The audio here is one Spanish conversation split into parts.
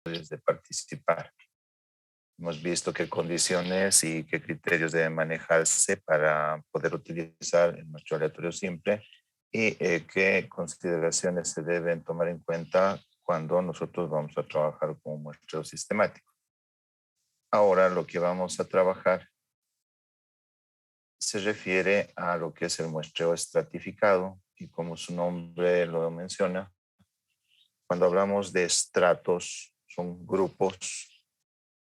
de participar. Hemos visto qué condiciones y qué criterios deben manejarse para poder utilizar el muestreo aleatorio simple y qué consideraciones se deben tomar en cuenta cuando nosotros vamos a trabajar con un muestreo sistemático. Ahora lo que vamos a trabajar se refiere a lo que es el muestreo estratificado y como su nombre lo menciona, cuando hablamos de estratos, son grupos,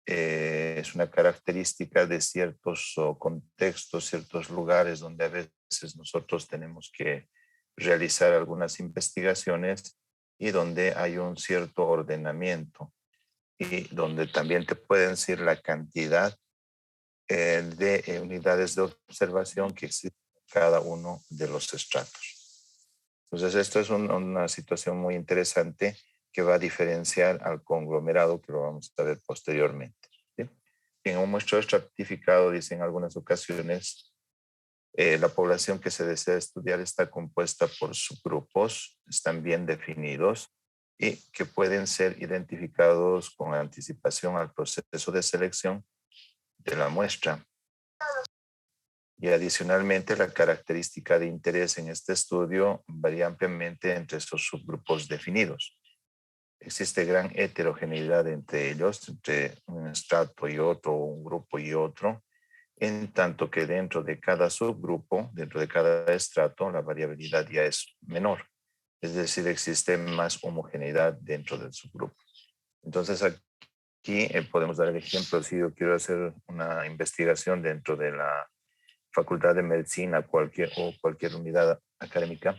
es una característica de ciertos contextos, ciertos lugares donde a veces nosotros tenemos que realizar algunas investigaciones y donde hay un cierto ordenamiento y donde también te pueden decir la cantidad de unidades de observación que existe en cada uno de los estratos. Entonces, esto es una situación muy interesante que va a diferenciar al conglomerado que lo vamos a ver posteriormente. ¿Sí? En un muestreo estratificado, dice en algunas ocasiones, la población que se desea estudiar está compuesta por subgrupos, están bien definidos y que pueden ser identificados con anticipación al proceso de selección de la muestra. Y adicionalmente, la característica de interés en este estudio varía ampliamente entre esos subgrupos definidos. Existe gran heterogeneidad entre ellos, entre un estrato y otro, un grupo y otro, en tanto que dentro de cada subgrupo, dentro de cada estrato, la variabilidad ya es menor. Es decir, existe más homogeneidad dentro del subgrupo. Entonces, aquí podemos dar el ejemplo, si yo quiero hacer una investigación dentro de la Facultad de Medicina o cualquier unidad académica,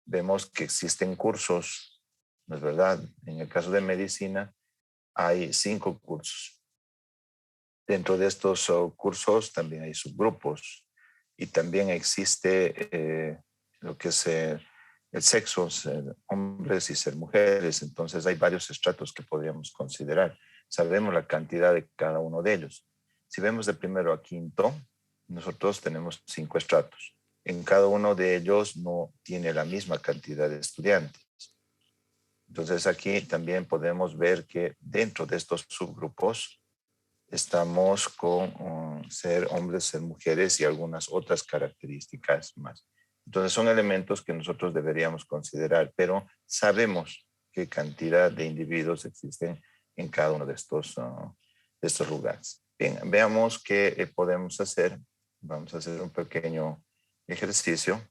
vemos que existen cursos, ¿no es verdad? En el caso de medicina, hay 5 cursos. Dentro de estos cursos también hay subgrupos y también existe lo que es el sexo, ser hombres y ser mujeres. Entonces hay varios estratos que podríamos considerar. Sabemos la cantidad de cada uno de ellos. Si vemos de primero a quinto, nosotros tenemos 5 estratos. En cada uno de ellos no tiene la misma cantidad de estudiantes. Entonces aquí también podemos ver que dentro de estos subgrupos estamos con ser hombres, ser mujeres y algunas otras características más. Entonces son elementos que nosotros deberíamos considerar, pero sabemos qué cantidad de individuos existen en cada uno de estos lugares. Bien, veamos qué podemos hacer. Vamos a hacer un pequeño ejercicio.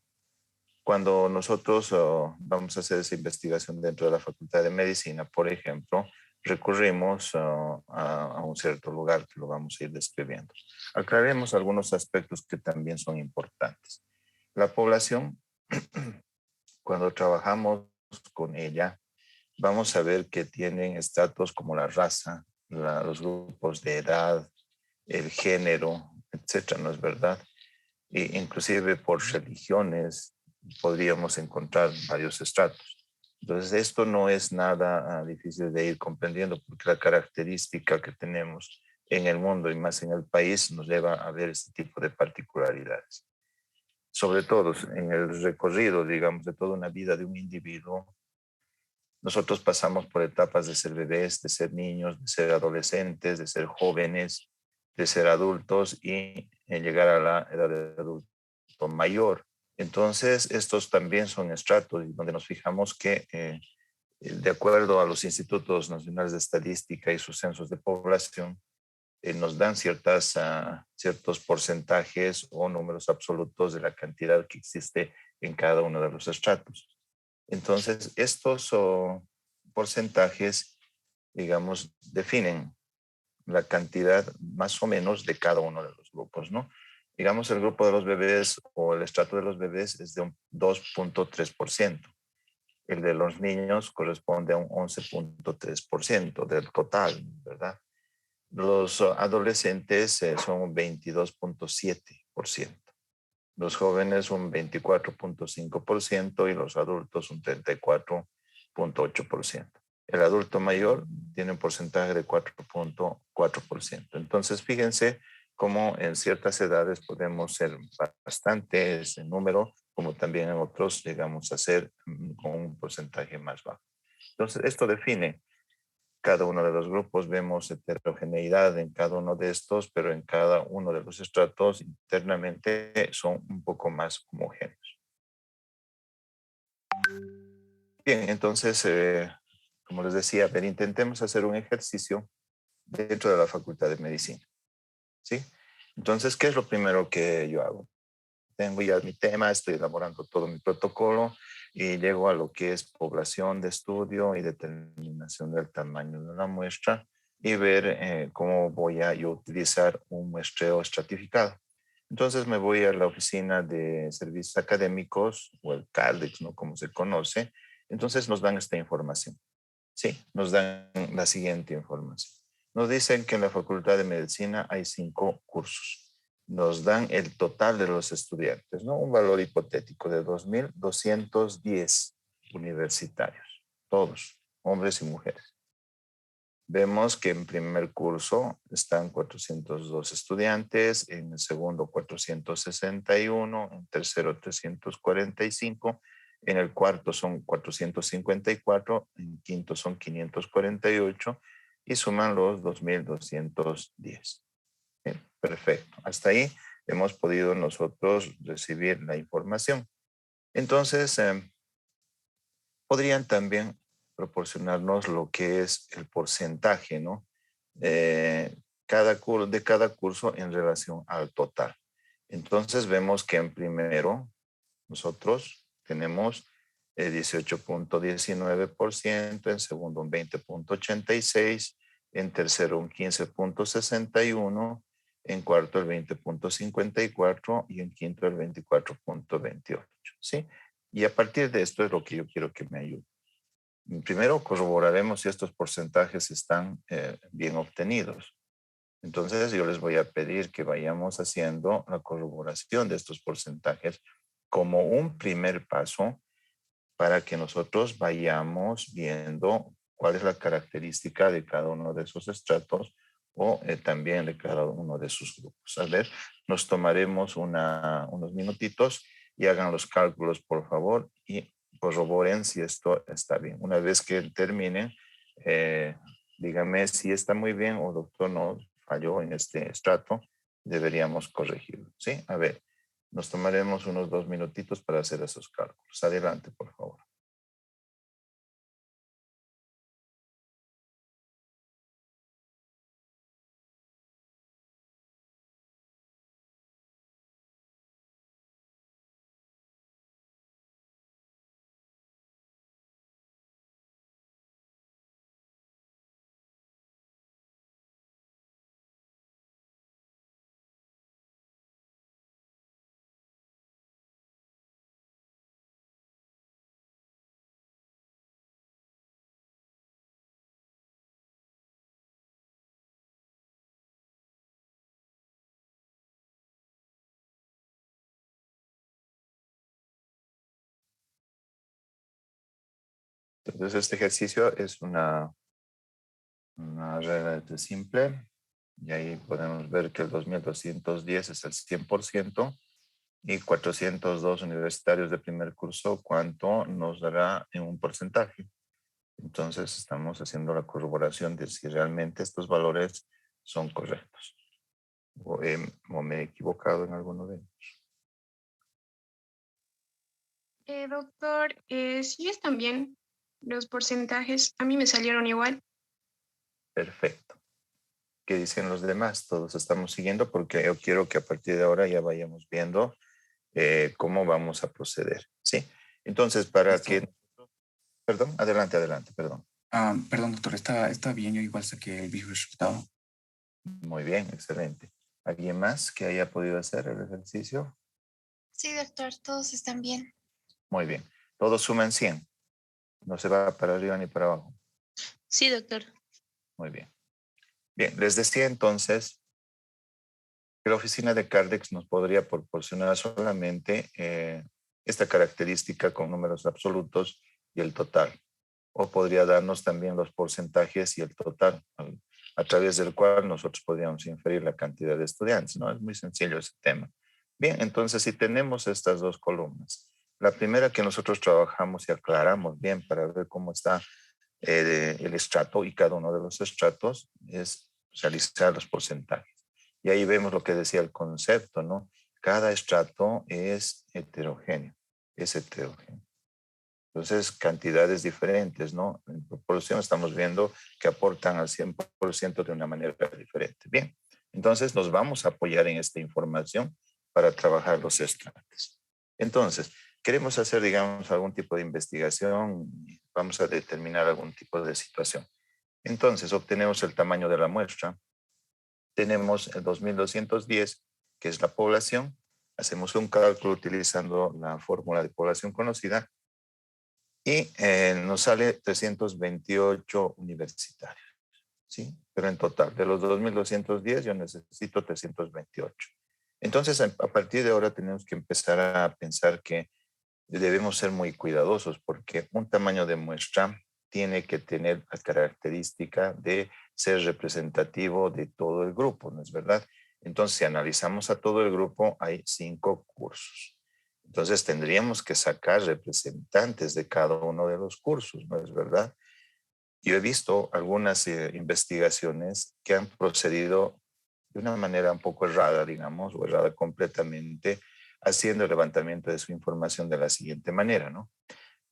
Cuando nosotros vamos a hacer esa investigación dentro de la Facultad de Medicina, por ejemplo, recurrimos a un cierto lugar que lo vamos a ir describiendo. Aclaremos algunos aspectos que también son importantes. La población, cuando trabajamos con ella, vamos a ver que tienen estratos como la raza, los grupos de edad, el género, etcétera, ¿no es verdad? E inclusive por religiones podríamos encontrar varios estratos. Entonces, esto no es nada difícil de ir comprendiendo porque la característica que tenemos en el mundo y más en el país nos lleva a ver este tipo de particularidades. Sobre todo en el recorrido, digamos, de toda una vida de un individuo, nosotros pasamos por etapas de ser bebés, de ser niños, de ser adolescentes, de ser jóvenes, de ser adultos y llegar a la edad de adulto mayor. Entonces, estos también son estratos donde nos fijamos que, de acuerdo a los institutos nacionales de estadística y sus censos de población, nos dan ciertos porcentajes o números absolutos de la cantidad que existe en cada uno de los estratos. Entonces, estos porcentajes, digamos, definen la cantidad más o menos de cada uno de los grupos, ¿no? Digamos, el grupo de los bebés o el estrato de los bebés es de un 2,3%. El de los niños corresponde a un 11,3% del total, ¿verdad? Los adolescentes son un 22,7%. Los jóvenes un 24,5% y los adultos un 34,8%. El adulto mayor tiene un porcentaje de 4,4%. Entonces, fíjense cómo en ciertas edades podemos ser bastantes en número, como también en otros llegamos a ser con un porcentaje más bajo. Entonces, esto define cada uno de los grupos vemos heterogeneidad en cada uno de estos, pero en cada uno de los estratos internamente son un poco más homogéneos. Bien, entonces, como les decía, intentemos hacer un ejercicio dentro de la Facultad de Medicina, ¿sí? Entonces, ¿qué es lo primero que yo hago? Tengo ya mi tema, estoy elaborando todo mi protocolo y llego a lo que es población de estudio y determinación del tamaño de la muestra y ver cómo voy a yo utilizar un muestreo estratificado. Entonces me voy a la oficina de servicios académicos o el CALDEX, ¿no? Como se conoce. Entonces nos dan esta información. Sí, nos dan la siguiente información. Nos dicen que en la Facultad de Medicina hay 5 cursos. Nos dan el total de los estudiantes, ¿no? Un valor hipotético de 2.210 universitarios, todos, hombres y mujeres. Vemos que en primer curso están 402 estudiantes, en el segundo 461, en tercero 345, en el cuarto son 454, en quinto son 548 y suman los 2.210. Bien, perfecto. Hasta ahí hemos podido nosotros recibir la información. Entonces, podrían también proporcionarnos lo que es el porcentaje, ¿no? De cada curso en relación al total. Entonces vemos que en primero nosotros tenemos 18.19%, en segundo un 20.86%, en tercero un 15.61%, en cuarto el 20.54% y en quinto el 24.28%, ¿sí? Y a partir de esto es lo que yo quiero que me ayude. Primero corroboraremos si estos porcentajes están bien obtenidos. Entonces yo les voy a pedir que vayamos haciendo la corroboración de estos porcentajes como un primer paso para que nosotros vayamos viendo cuál es la característica de cada uno de esos estratos o también de cada uno de sus grupos. A ver, nos tomaremos unos minutitos y hagan los cálculos, por favor, y corroboren si esto está bien. Una vez que terminen, díganme si está muy bien o doctor, no falló en este estrato, deberíamos corregirlo. ¿Sí? A ver, nos tomaremos unos 2 minutitos para hacer esos cálculos. Adelante, por favor. Entonces, este ejercicio es una regla simple y ahí podemos ver que el 2.210 es el 100% y 402 universitarios de primer curso, ¿cuánto nos dará en un porcentaje? Entonces, estamos haciendo la corroboración de si realmente estos valores son correctos o me he equivocado en alguno de ellos. Doctor, sí están bien los porcentajes. A mí me salieron igual. Perfecto. ¿Qué dicen los demás? Todos estamos siguiendo porque yo quiero que a partir de ahora ya vayamos viendo cómo vamos a proceder. Sí. Entonces, para Listo. que... Perdón, adelante, perdón. Perdón, doctor, está bien, yo igual saqué el mismo resultado. Muy bien, excelente. ¿Alguien más que haya podido hacer el ejercicio? Sí, doctor, todos están bien. Muy bien. Todos suman 100. No se va para arriba ni para abajo. Sí, doctor. Muy bien. Bien, les decía entonces que la oficina de Cardex nos podría proporcionar solamente esta característica con números absolutos y el total. O podría darnos también los porcentajes y el total, a través del cual nosotros podríamos inferir la cantidad de estudiantes, ¿no? Es muy sencillo ese tema. Bien, entonces si tenemos estas dos columnas, la primera que nosotros trabajamos y aclaramos bien para ver cómo está el estrato, y cada uno de los estratos es realizar los porcentajes. Y ahí vemos lo que decía el concepto, ¿no? Cada estrato es heterogéneo, Entonces, cantidades diferentes, ¿no? En proporción estamos viendo que aportan al 100% de una manera diferente. Bien, entonces nos vamos a apoyar en esta información para trabajar los estratos. Entonces, queremos hacer, digamos, algún tipo de investigación, vamos a determinar algún tipo de situación. Entonces, obtenemos el tamaño de la muestra. Tenemos el 2210, que es la población. Hacemos un cálculo utilizando la fórmula de población conocida y nos sale 328 universitarios, ¿sí? Pero en total, de los 2210 yo necesito 328. Entonces, a partir de ahora tenemos que empezar a pensar que debemos ser muy cuidadosos porque un tamaño de muestra tiene que tener la característica de ser representativo de todo el grupo, ¿no es verdad? Entonces, si analizamos a todo el grupo, hay 5 cursos. Entonces, tendríamos que sacar representantes de cada uno de los cursos, ¿no es verdad? Yo he visto algunas investigaciones que han procedido de una manera un poco errada, digamos, o errada completamente, haciendo el levantamiento de su información de la siguiente manera, ¿no?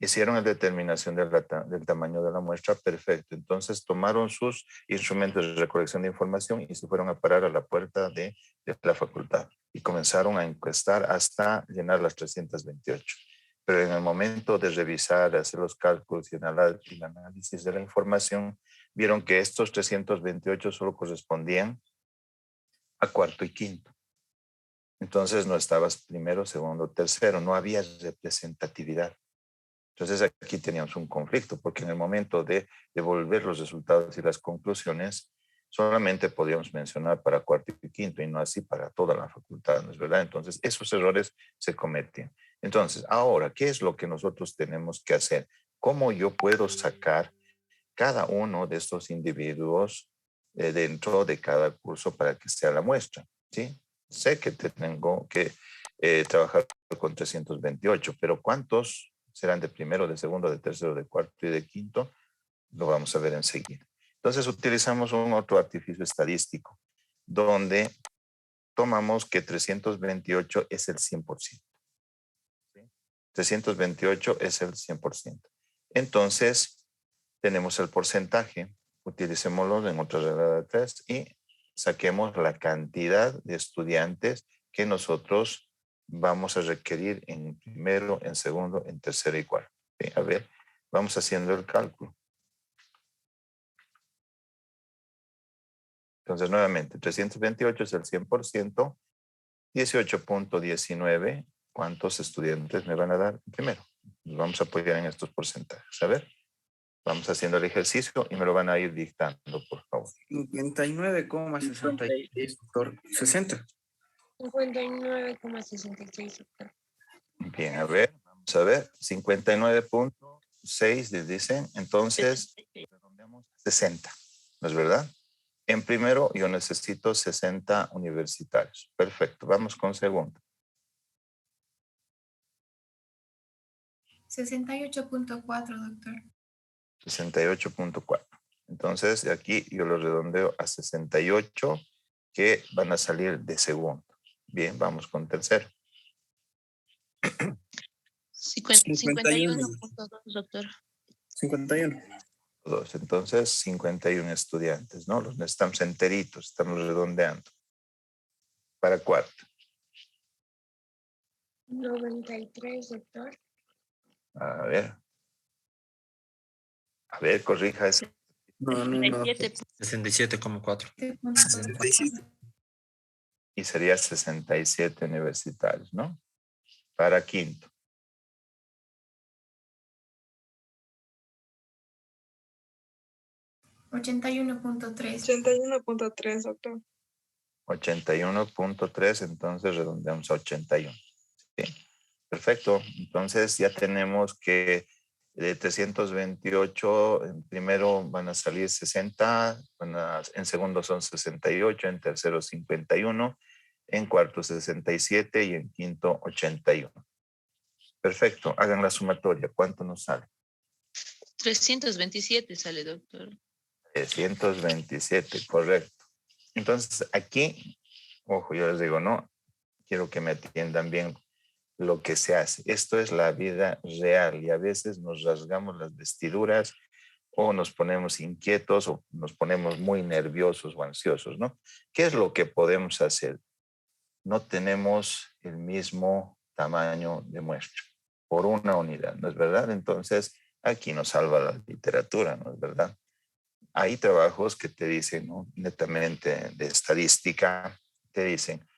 Hicieron la determinación del tamaño de la muestra, perfecto. Entonces tomaron sus instrumentos de recolección de información y se fueron a parar a la puerta de la facultad y comenzaron a encuestar hasta llenar las 328. Pero en el momento de revisar, hacer los cálculos y el análisis de la información, vieron que estos 328 solo correspondían a cuarto y quinto. Entonces no estabas primero, segundo, tercero, no había representatividad. Entonces aquí teníamos un conflicto, porque en el momento de devolver los resultados y las conclusiones, solamente podíamos mencionar para cuarto y quinto y no así para toda la facultad, ¿no es verdad? Entonces esos errores se cometen. Entonces, ahora, ¿qué es lo que nosotros tenemos que hacer? ¿Cómo yo puedo sacar cada uno de estos individuos dentro de cada curso para que sea la muestra? ¿Sí? Sé que tengo que trabajar con 328, pero ¿cuántos serán de primero, de segundo, de tercero, de cuarto y de quinto? Lo vamos a ver enseguida. Entonces utilizamos un otro artificio estadístico donde tomamos que 328 es el 100%. ¿Sí? 328 es el 100%. Entonces tenemos el porcentaje, utilicémoslo en otra regla de 3 y saquemos la cantidad de estudiantes que nosotros vamos a requerir en primero, en segundo, en tercero y cuarto. ¿Sí? A ver, vamos haciendo el cálculo. Entonces, nuevamente, 328 es el 100%, 18.19, ¿cuántos estudiantes me van a dar primero? Nos vamos a apoyar en estos porcentajes. A ver, vamos haciendo el ejercicio y me lo van a ir dictando, por favor. 59,66, doctor. 60. 59,66, doctor. Bien, a ver, vamos a ver. 59.6 les dicen, entonces redondeamos 60, ¿no es verdad? En primero yo necesito 60 universitarios. Perfecto, vamos con segundo. 68.4, doctor. 68.4. Entonces, de aquí yo lo redondeo a 68 que van a salir de segundo. Bien, vamos con tercero. 51.2, doctor. 51. Entonces, 51 estudiantes, ¿no? Los estamos enteritos, estamos redondeando. Para cuarto. 93, doctor. A ver, corrija eso. No. 67,4. 67. Y sería 67 universitarios, ¿no? Para quinto. 81.3. 81.3, doctor. 81.3, entonces redondeamos a 81. ¿Sí? Perfecto, entonces ya tenemos que de 328, en primero van a salir 60, en segundo son 68, en tercero 51, en cuarto 67 y en quinto 81. Perfecto, hagan la sumatoria, ¿cuánto nos sale? 327 sale, doctor. 327, correcto. Entonces, aquí, ojo, yo les digo, no, quiero que me atiendan bien lo que se hace. Esto es la vida real y a veces nos rasgamos las vestiduras o nos ponemos inquietos o nos ponemos muy nerviosos o ansiosos, ¿no? ¿Qué es lo que podemos hacer? No tenemos el mismo tamaño de muestra por una unidad, ¿no es verdad? Entonces, aquí nos salva la literatura, ¿no es verdad? Hay trabajos que te dicen, ¿no? Netamente de estadística, te dicen,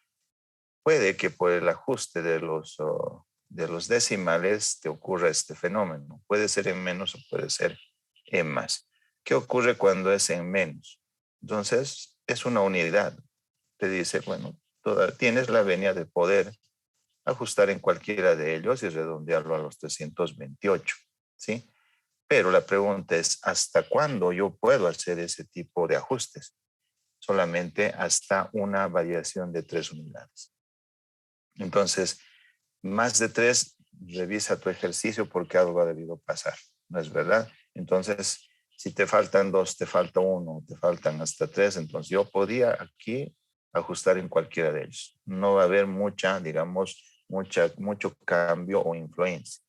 puede que por el ajuste de los decimales te ocurra este fenómeno. Puede ser en menos o puede ser en más. ¿Qué ocurre cuando es en menos? Entonces, es una unidad. Te dice, bueno, tienes la venia de poder ajustar en cualquiera de ellos y redondearlo a los 328, ¿sí? Pero la pregunta es, ¿hasta cuándo yo puedo hacer ese tipo de ajustes? Solamente hasta una variación de 3 unidades. Entonces, más de 3, revisa tu ejercicio porque algo ha debido pasar, ¿no es verdad? Entonces, si te faltan 2, te falta 1, te faltan hasta 3, entonces yo podía aquí ajustar en cualquiera de ellos. No va a haber mucho cambio o influencia.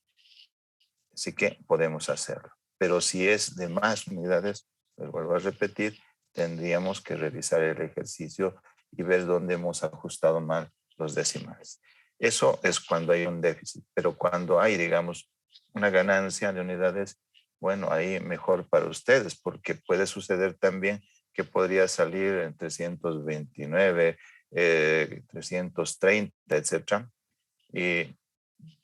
Así que podemos hacerlo. Pero si es de más unidades, les vuelvo a repetir, tendríamos que revisar el ejercicio y ver dónde hemos ajustado mal los decimales. Eso es cuando hay un déficit, pero cuando hay, digamos, una ganancia de unidades, bueno, ahí mejor para ustedes, porque puede suceder también que podría salir en 329, 330, etcétera. Y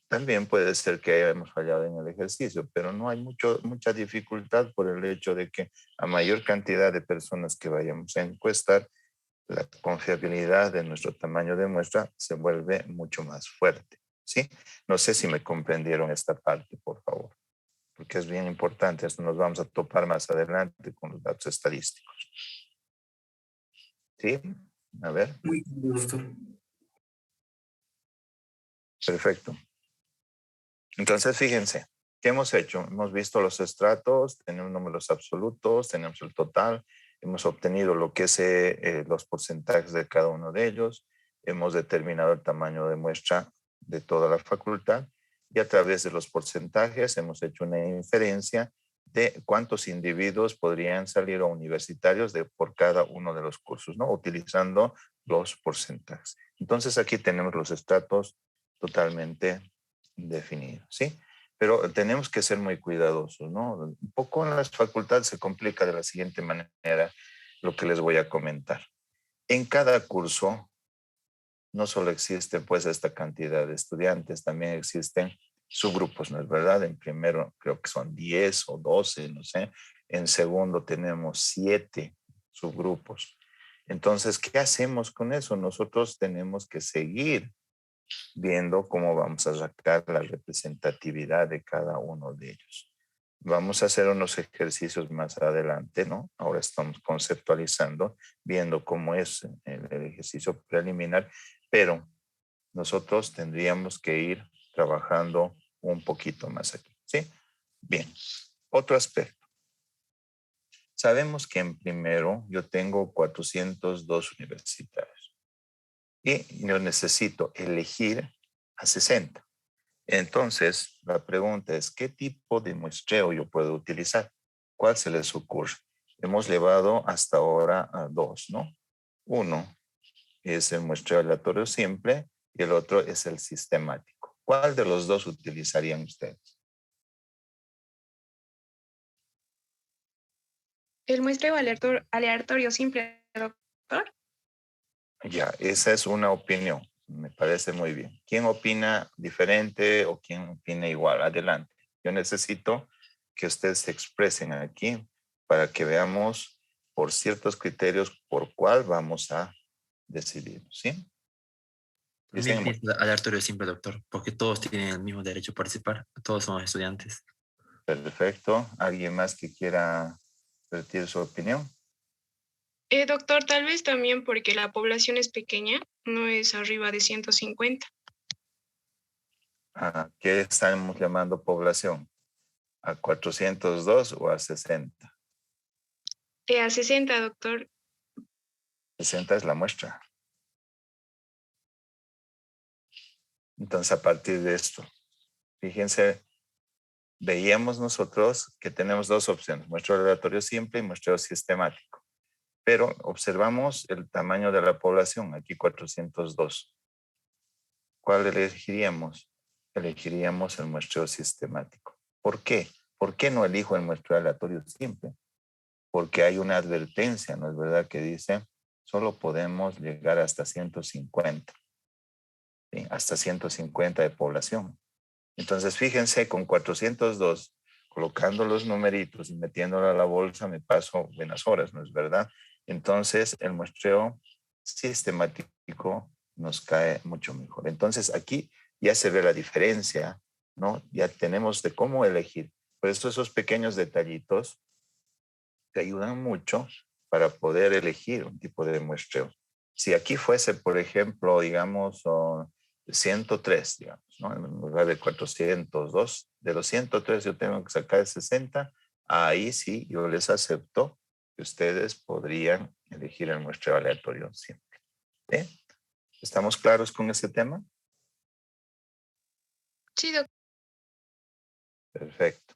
también puede ser que hayamos fallado en el ejercicio, pero no hay mucha dificultad por el hecho de que a mayor cantidad de personas que vayamos a encuestar, la confiabilidad de nuestro tamaño de muestra se vuelve mucho más fuerte, ¿sí? No sé si me comprendieron esta parte, por favor, porque es bien importante. Esto nos vamos a topar más adelante con los datos estadísticos. ¿Sí? A ver. Muy bien, doctor. Perfecto. Entonces, fíjense, ¿qué hemos hecho? Hemos visto los estratos, tenemos números absolutos, tenemos el total, hemos obtenido lo que es los porcentajes de cada uno de ellos, hemos determinado el tamaño de muestra de toda la facultad y a través de los porcentajes hemos hecho una inferencia de cuántos individuos podrían salir universitarios por cada uno de los cursos, ¿no? Utilizando los porcentajes. Entonces, aquí tenemos los estratos totalmente definido, ¿sí? Pero tenemos que ser muy cuidadosos, ¿no? Un poco en las facultades se complica de la siguiente manera lo que les voy a comentar. En cada curso no solo existe pues esta cantidad de estudiantes, también existen subgrupos, ¿no es verdad? En primero creo que son 10 o 12, no sé. En segundo tenemos 7 subgrupos. Entonces, ¿qué hacemos con eso? Nosotros tenemos que seguir viendo cómo vamos a sacar la representatividad de cada uno de ellos. Vamos a hacer unos ejercicios más adelante, ¿no? Ahora estamos conceptualizando, viendo cómo es el ejercicio preliminar, pero nosotros tendríamos que ir trabajando un poquito más aquí, ¿sí? Bien, otro aspecto. Sabemos que en primero yo tengo 402 universitarios y yo necesito elegir a 60. Entonces, la pregunta es, ¿qué tipo de muestreo yo puedo utilizar? ¿Cuál se les ocurre? Hemos llevado hasta ahora a 2, ¿no? Uno es el muestreo aleatorio simple y el otro es el sistemático. ¿Cuál de los dos utilizarían ustedes? El muestreo aleatorio simple, doctor. Ya, esa es una opinión. Me parece muy bien. ¿Quién opina diferente o quién opina igual? Adelante. Yo necesito que ustedes se expresen aquí para que veamos por ciertos criterios por cuál vamos a decidir, ¿sí? También pienso aleatorio simple, doctor, porque todos tienen el mismo derecho a participar, todos somos estudiantes. Perfecto. ¿Alguien más que quiera vertir su opinión? Doctor, tal vez también porque la población es pequeña, no es arriba de 150. ¿Qué estamos llamando población? ¿A 402 o a 60? A 60, doctor. 60 es la muestra. Entonces, a partir de esto, fíjense, veíamos nosotros que tenemos dos opciones, muestreo aleatorio simple y muestreo sistemático. Pero observamos el tamaño de la población, aquí 402. ¿Cuál elegiríamos? Elegiríamos el muestreo sistemático. ¿Por qué? ¿Por qué no elijo el muestreo aleatorio simple? Porque hay una advertencia, ¿no es verdad? Que dice, solo podemos llegar hasta 150. ¿Sí? Hasta 150 de población. Entonces, fíjense, con 402, colocando los numeritos y metiéndolo a la bolsa, me paso buenas horas, ¿no es verdad? Entonces, el muestreo sistemático nos cae mucho mejor. Entonces, aquí ya se ve la diferencia, ¿no? Ya tenemos de cómo elegir. Por eso esos pequeños detallitos te ayudan mucho para poder elegir un tipo de muestreo. Si aquí fuese, por ejemplo, digamos, 103, digamos, ¿no? En lugar de 402, de los 103 yo tengo que sacar 60, ahí sí yo les acepto que ustedes podrían elegir el muestreo aleatorio siempre. ¿Sí? ¿Estamos claros con ese tema? Sí, doctor. Perfecto.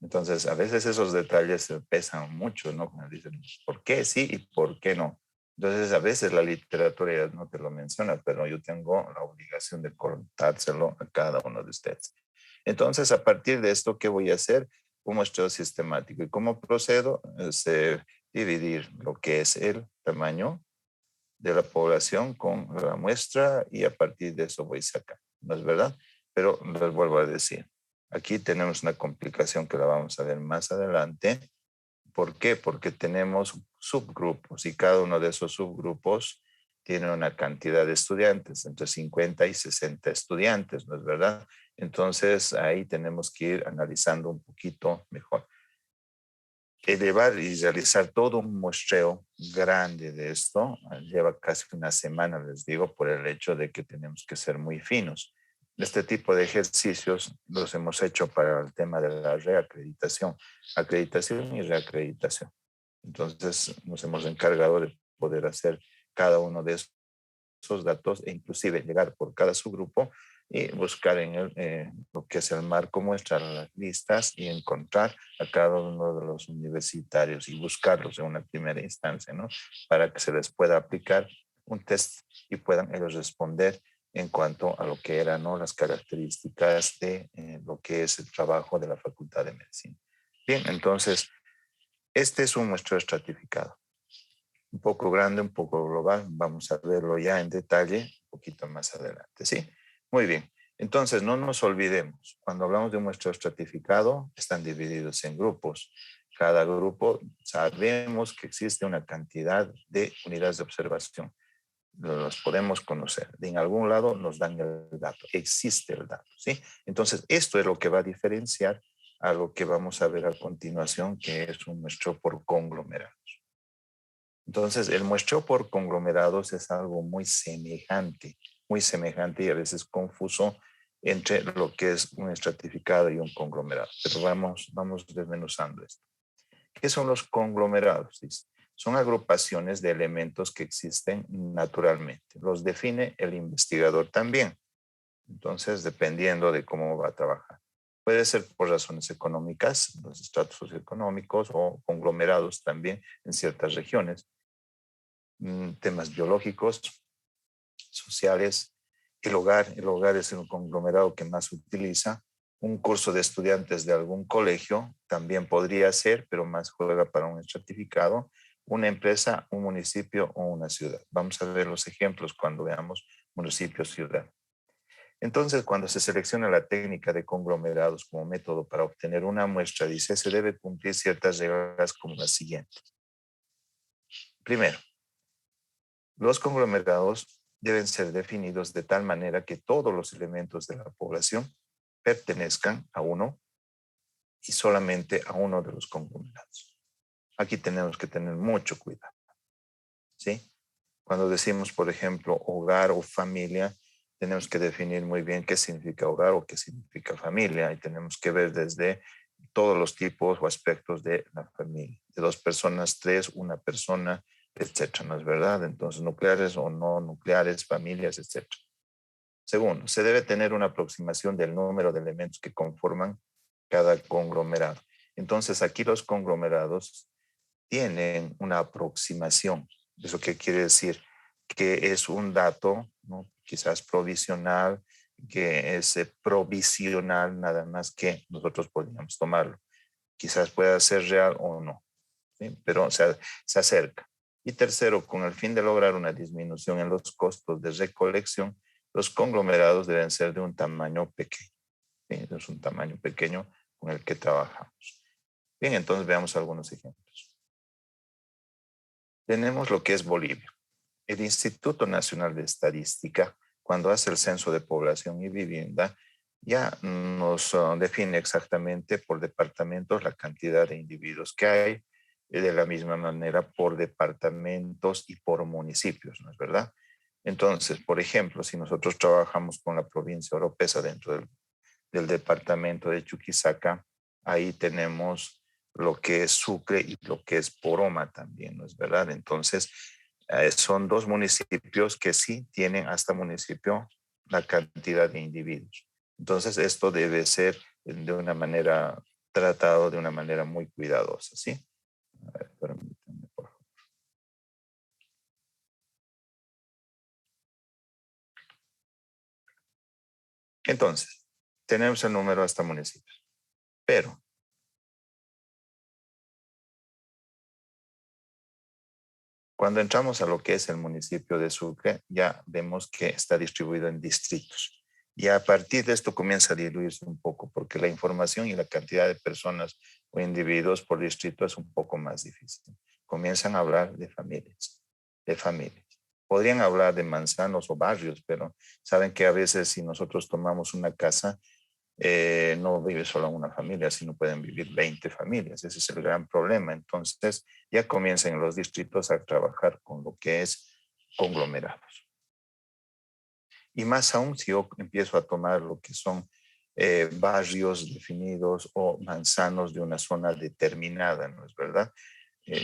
Entonces, a veces esos detalles pesan mucho, ¿no? Cuando dicen, ¿por qué sí y por qué no? Entonces, a veces la literatura ya no te lo menciona, pero yo tengo la obligación de contárselo a cada uno de ustedes. Entonces, a partir de esto, ¿qué voy a hacer? Un muestreo sistemático. ¿Y cómo procedo? Es dividir lo que es el tamaño de la población con la muestra y a partir de eso voy a sacar. ¿No es verdad? Pero les vuelvo a decir, aquí tenemos una complicación que la vamos a ver más adelante. ¿Por qué? Porque tenemos subgrupos y cada uno de esos subgrupos tiene una cantidad de estudiantes, entre 50 y 60 estudiantes, ¿no es verdad? Entonces ahí tenemos que ir analizando un poquito mejor. Elevar y realizar todo un muestreo grande de esto lleva casi una semana, les digo, por el hecho de que tenemos que ser muy finos. Este tipo de ejercicios los hemos hecho para el tema de la reacreditación, acreditación y reacreditación. Entonces nos hemos encargado de poder hacer cada uno de esos datos e inclusive llegar por cada subgrupo y buscar en lo que es el marco muestra las listas y encontrar a cada uno de los universitarios y buscarlos en una primera instancia, ¿no? Para que se les pueda aplicar un test y puedan ellos responder en cuanto a lo que eran, ¿no? Las características de lo que es el trabajo de la Facultad de Medicina. Bien, entonces, este es un muestreo estratificado. Un poco grande, un poco global. Vamos a verlo ya en detalle un poquito más adelante, ¿sí? Muy bien. Entonces, no nos olvidemos, cuando hablamos de un muestreo estratificado, están divididos en grupos. Cada grupo sabemos que existe una cantidad de unidades de observación. Los podemos conocer. En algún lado nos dan el dato. Existe el dato, ¿sí? Entonces, esto es lo que va a diferenciar a lo que vamos a ver a continuación, que es un muestreo por conglomerados. Entonces, el muestreo por conglomerados es algo muy semejante y a veces confuso entre lo que es un estratificado y un conglomerado. Pero vamos desmenuzando esto. ¿Qué son los conglomerados? Son agrupaciones de elementos que existen naturalmente. Los define el investigador también. Entonces, dependiendo de cómo va a trabajar. Puede ser por razones económicas, los estratos socioeconómicos o conglomerados también en ciertas regiones. Temas biológicos, sociales. El hogar es el conglomerado que más se utiliza. Un curso de estudiantes de algún colegio también podría ser, pero más juega para un estratificado. Una empresa, un municipio o una ciudad. Vamos a ver los ejemplos cuando veamos municipio, ciudad. Entonces, cuando se selecciona la técnica de conglomerados como método para obtener una muestra, dice, se debe cumplir ciertas reglas como las siguientes. Primero, los conglomerados deben ser definidos de tal manera que todos los elementos de la población pertenezcan a uno y solamente a uno de los conglomerados. Aquí tenemos que tener mucho cuidado, ¿sí? Cuando decimos, por ejemplo, hogar o familia, tenemos que definir muy bien qué significa hogar o qué significa familia y tenemos que ver desde todos los tipos o aspectos de la familia. De 2 personas, 3, una persona, etcétera, ¿no es verdad? Entonces, nucleares o no nucleares, familias, etcétera. Segundo, se debe tener una aproximación del número de elementos que conforman cada conglomerado. Entonces, aquí los conglomerados tienen una aproximación. ¿Eso qué quiere decir? Que es un dato, ¿no? Quizás provisional, que es provisional nada más que nosotros podríamos tomarlo. Quizás pueda ser real o no, ¿sí? Pero se acerca. Y tercero, con el fin de lograr una disminución en los costos de recolección, los conglomerados deben ser de un tamaño pequeño. ¿Sí? Es un tamaño pequeño con el que trabajamos. Bien, entonces veamos algunos ejemplos. Tenemos lo que es Bolivia. El Instituto Nacional de Estadística, cuando hace el censo de población y vivienda, ya nos define exactamente por departamentos la cantidad de individuos que hay, de la misma manera por departamentos y por municipios, ¿no es verdad? Entonces, por ejemplo, si nosotros trabajamos con la provincia Oropesa dentro del departamento de Chuquisaca, ahí tenemos lo que es Sucre y lo que es Poroma también, ¿no es verdad? Entonces, son 2 municipios que sí tienen hasta municipio la cantidad de individuos. Entonces, esto debe ser de una manera, tratado de una manera muy cuidadosa, ¿sí? A ver, permítanme, por favor. Entonces, tenemos el número hasta municipios, pero cuando entramos a lo que es el municipio de Sucre, ya vemos que está distribuido en distritos. Y a partir de esto comienza a diluirse un poco, porque la información y la cantidad de personas o individuos por distrito es un poco más difícil. Comienzan a hablar de familias, de familias. Podrían hablar de manzanos o barrios, pero saben que a veces si nosotros tomamos una casa, no vive solo una familia, sino pueden vivir 20 familias. Ese es el gran problema. Entonces, ya comienzan los distritos a trabajar con lo que es conglomerados. Y más aún si yo empiezo a tomar lo que son barrios definidos o manzanos de una zona determinada, ¿no es verdad?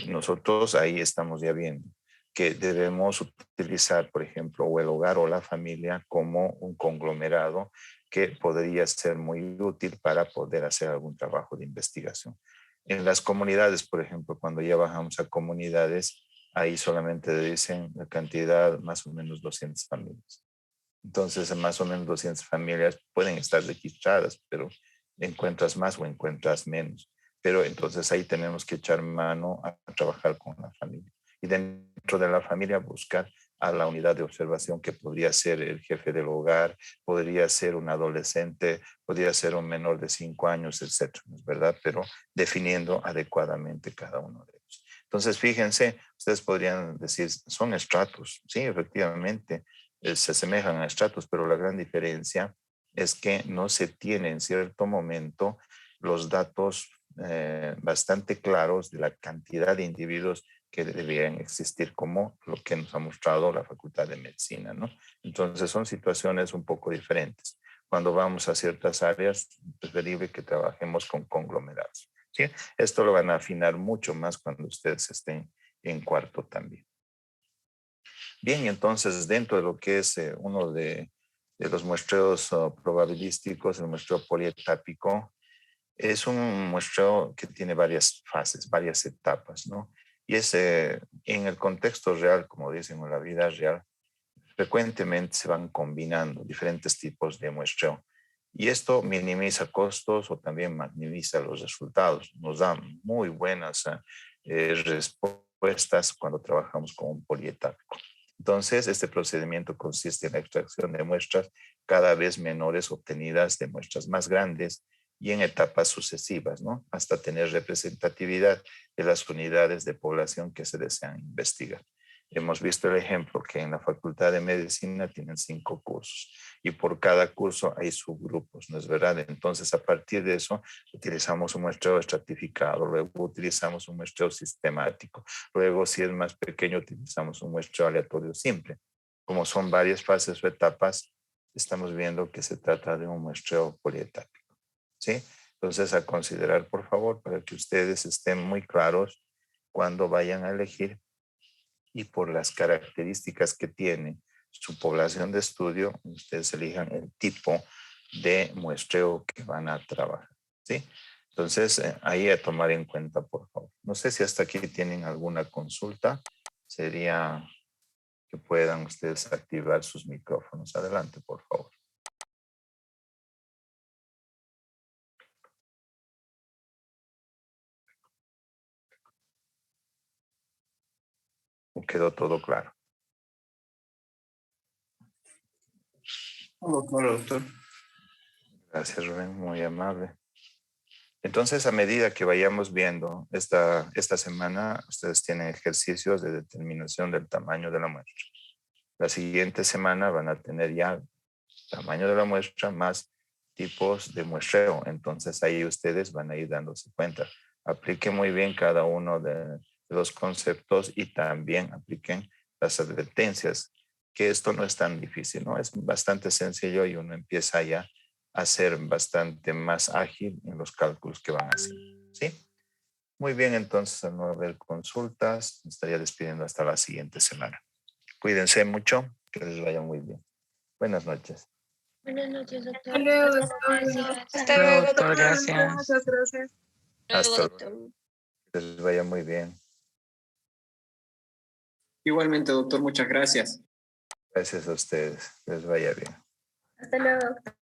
Nosotros ahí estamos ya viendo que debemos utilizar, por ejemplo, o el hogar o la familia como un conglomerado que podría ser muy útil para poder hacer algún trabajo de investigación. En las comunidades, por ejemplo, cuando ya bajamos a comunidades, ahí solamente dicen la cantidad más o menos 200 familias. Entonces, más o menos 200 familias pueden estar registradas, pero encuentras más o encuentras menos. Pero entonces ahí tenemos que echar mano a trabajar con la familia. Y dentro de la familia buscar a la unidad de observación que podría ser el jefe del hogar, podría ser un adolescente, podría ser un menor de 5 años, etcétera, ¿no es verdad? Pero definiendo adecuadamente cada uno de ellos. Entonces, fíjense, ustedes podrían decir, son estratos. Sí, efectivamente, se asemejan a estratos, pero la gran diferencia es que no se tiene en cierto momento los datos bastante claros de la cantidad de individuos que deberían existir, como lo que nos ha mostrado la Facultad de Medicina, ¿no? Entonces son situaciones un poco diferentes. Cuando vamos a ciertas áreas, es preferible que trabajemos con conglomerados, ¿sí? Esto lo van a afinar mucho más cuando ustedes estén en cuarto también. Bien, entonces dentro de lo que es uno de los muestreos probabilísticos, el muestreo polietápico, es un muestreo que tiene varias fases, varias etapas, ¿no? Y es en el contexto real, como dicen en la vida real, frecuentemente se van combinando diferentes tipos de muestreo. Y esto minimiza costos o también maximiza los resultados. Nos da muy buenas respuestas cuando trabajamos con un polietápico. Entonces, este procedimiento consiste en la extracción de muestras cada vez menores obtenidas de muestras más grandes y en etapas sucesivas, ¿no? Hasta tener representatividad de las unidades de población que se desean investigar. Hemos visto el ejemplo que en la Facultad de Medicina tienen 5 cursos y por cada curso hay subgrupos, ¿no es verdad? Entonces, a partir de eso, utilizamos un muestreo estratificado, luego utilizamos un muestreo sistemático, luego, si es más pequeño, utilizamos un muestreo aleatorio simple. Como son varias fases o etapas, estamos viendo que se trata de un muestreo polietápico, ¿sí? Entonces, a considerar, por favor, para que ustedes estén muy claros cuando vayan a elegir y por las características que tiene su población de estudio, ustedes elijan el tipo de muestreo que van a trabajar, ¿sí? Entonces, ahí a tomar en cuenta, por favor. No sé si hasta aquí tienen alguna consulta. Sería que puedan ustedes activar sus micrófonos. Adelante, por favor. ¿Quedó todo claro? Todo claro, doctor. Gracias, Rubén, muy amable. Entonces, a medida que vayamos viendo esta semana, ustedes tienen ejercicios de determinación del tamaño de la muestra. La siguiente semana van a tener ya tamaño de la muestra más tipos de muestreo. Entonces, ahí ustedes van a ir dándose cuenta. Apliquen muy bien cada uno de los conceptos y también apliquen las advertencias, que esto no es tan difícil, ¿no? Es bastante sencillo y uno empieza ya a ser bastante más ágil en los cálculos que van a hacer, ¿sí? Muy bien, entonces, al no haber consultas, me estaría despidiendo hasta la siguiente semana. Cuídense mucho, que les vaya muy bien. Buenas noches. Buenas noches, doctor. Hasta luego, Muchas doctor. gracias. Hasta luego, doctor. Gracias. Gracias. Hasta luego. Que les vaya muy bien. Igualmente, doctor, muchas gracias. Gracias a ustedes. Que les vaya bien. Hasta luego, doctor.